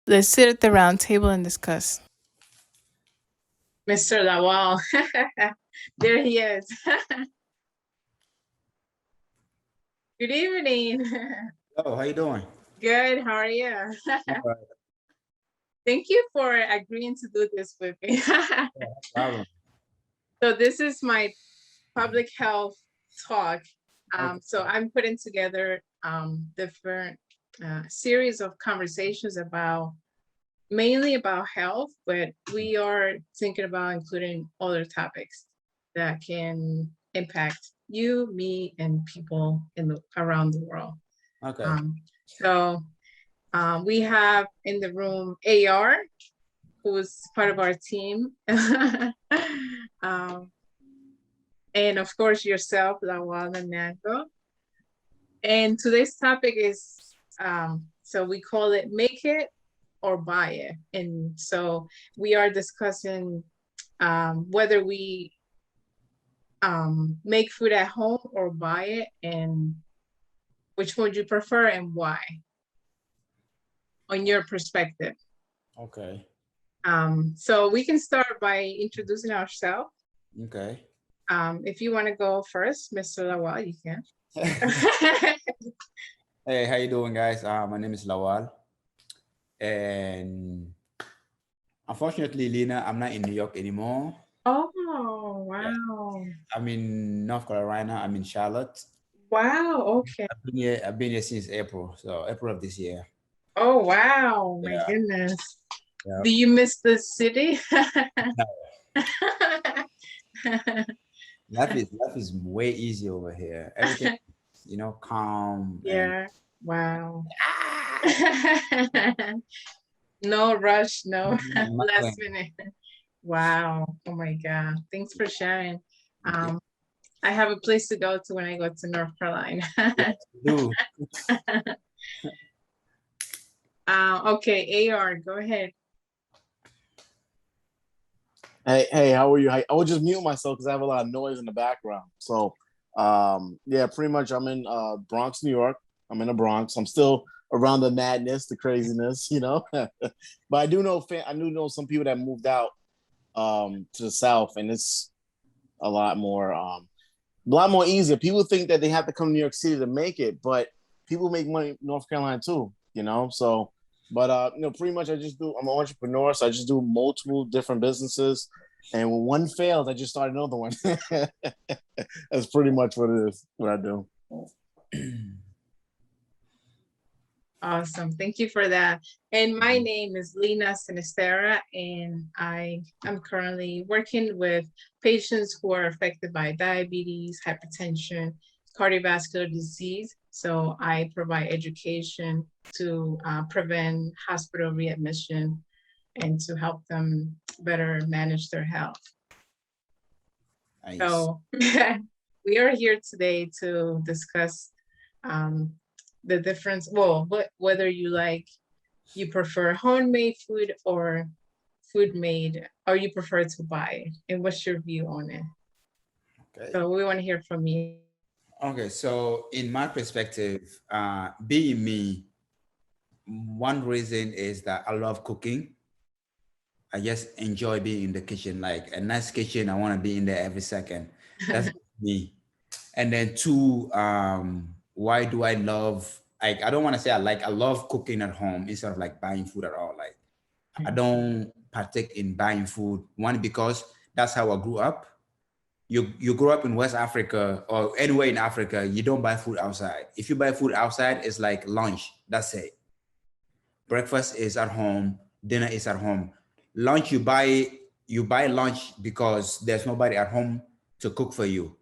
Let's sit at the round table and discuss. Mr. Lawal. There he is. Good evening. Oh, how you doing? Good, how are you? All right, Thank you for agreeing to do this with me. no problem. So this is my public health talk. Okay. So I'm putting together different series of conversations about mainly about health, but we are thinking about including other topics that can impact you, me, and people around the world. Okay. So we have in the room AR, who's part of our team. um, and of course yourself, Lawale Nagnango. And today's topic is, so we call it Make It or Buy It. And so we are discussing whether we make food at home or buy it, and which would you prefer and why, on your perspective. Okay. So we can start by introducing ourselves. Okay. If you want to go first, Mr. Lawal, you can. Hey, how you doing, guys? My name is Lawal, and unfortunately, Lena, I'm not in New York anymore. Oh, Yeah. wow. I'm in North Carolina. I'm in Charlotte. Wow, okay. I've been here since April, so April of this year. Oh, wow, my Yeah. goodness. Yeah. Do you miss the city? Life is way easier over here. Everything, calm and Yeah, wow. No rush, no last nothing. minute. Wow. Oh my God. Thanks for sharing. Okay. I have a place to go to when I go to North Carolina. Do. Okay, AR, go ahead. Hey, how are you? I will just mute myself because I have a lot of noise in the background. So, yeah, pretty much I'm in Bronx, New York. I'm in the Bronx. I'm still around the madness, the craziness, but I do know some people that moved out to the South, and it's a lot more easier. People think that they have to come to New York City to make it, but people make money in North Carolina too. So, but pretty much I'm an entrepreneur, so I just do multiple different businesses. And when one fails, I just start another one. That's pretty much what it is, what I do. Awesome. Thank you for that. And my name is Lina Sinistera, and I am currently working with patients who are affected by diabetes, hypertension, cardiovascular disease. So I provide education to prevent hospital readmission and to help them better manage their health. Nice. So we are here today to discuss the difference, well, whether you prefer homemade food or food made, or you prefer to buy, and what's your view on it? Okay. So we want to hear from you. Okay. So, in my perspective, being me, one reason is that I love cooking. I just enjoy being in the kitchen. Like a nice kitchen, I want to be in there every second. That's me. And then two, why do I love? Like I don't want to say I love cooking at home instead of like buying food at all. Like I don't partake in buying food. One, because that's how I grew up. You grow up in West Africa or anywhere in Africa, you don't buy food outside. If you buy food outside, it's like lunch. That's it. Breakfast is at home, dinner is at home. Lunch you buy lunch because there's nobody at home to cook for you.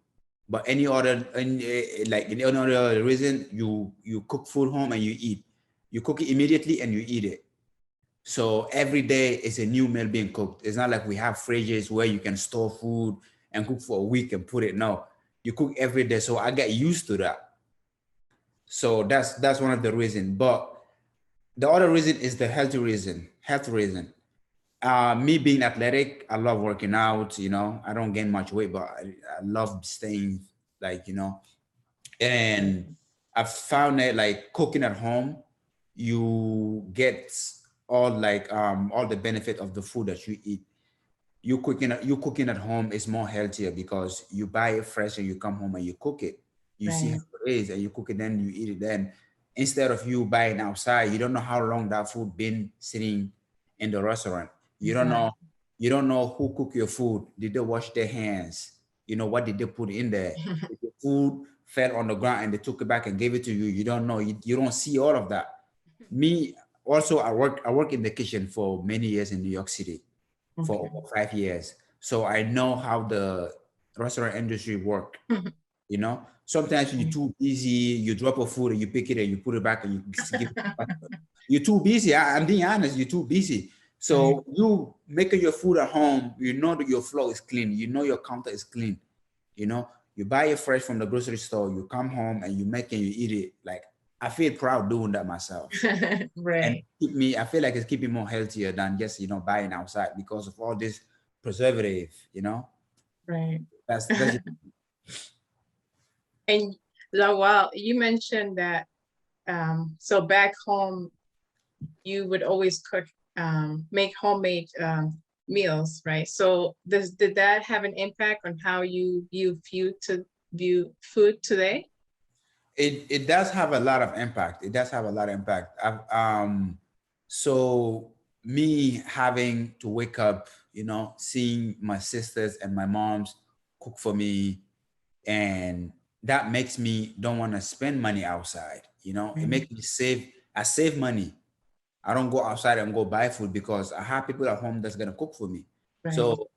But any other reason, you cook food home and you eat. You cook it immediately and you eat it. So every day is a new meal being cooked. It's not like we have fridges where you can store food and cook for a week and put it. No, you cook every day. So I get used to that. So that's one of the reasons. But the other reason is the healthy reason. Health reason. Me being athletic, I love working out. I don't gain much weight, but I love staying like. And I've found that like cooking at home, you get all the benefit of the food that you eat. You cooking at home is more healthier because you buy it fresh and you come home and you cook it. You see how Right. it is and you cook it, then you eat it. Then instead of you buying outside, you don't know how long that food been sitting in the restaurant. You don't know. Exactly. You don't know who cooked your food. Did they wash their hands? You know, what did they put in there? If the food fell on the ground and they took it back and gave it to you, you don't know. You don't see all of that. Me also, I work in the kitchen for many years in New York City for Okay. over 5 years. So I know how the restaurant industry work. You know, sometimes you're Right. too busy, you drop a food and you pick it and you put it back and you give it back. You're too busy. I'm being honest, you're too busy. Right. So you making your food at home, you know that your floor is clean, you know your counter is clean, you know, you buy it fresh from the grocery store, you come home and you make and you eat it. Like, I feel proud doing that myself. And Right. I feel like it's keeping more healthier than just, buying outside because of all this preservative, Right. that's And Lawal, you mentioned that so back home you would always cook, make homemade meals, right? So did that have an impact on how you view food today? it does have a lot of impact. It does have a lot of impact. So me having to wake up, seeing my sisters and my moms cook for me, and that makes me don't want to spend money outside. It Right. makes me save. I save money. I don't go outside and go buy food because I have people at home that's gonna cook for me. Right. So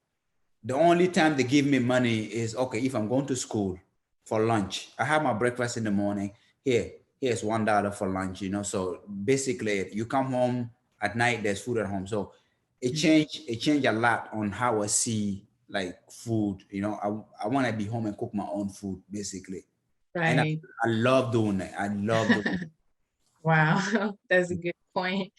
the only time they give me money is, okay, if I'm going to school for lunch. I have my breakfast in the morning. Here's $1 for lunch, So basically you come home at night, there's food at home. So it changed a lot on how I see like food. I want to be home and cook my own food, basically. And I, Right. I love doing that. I love doing Wow, that's a good point.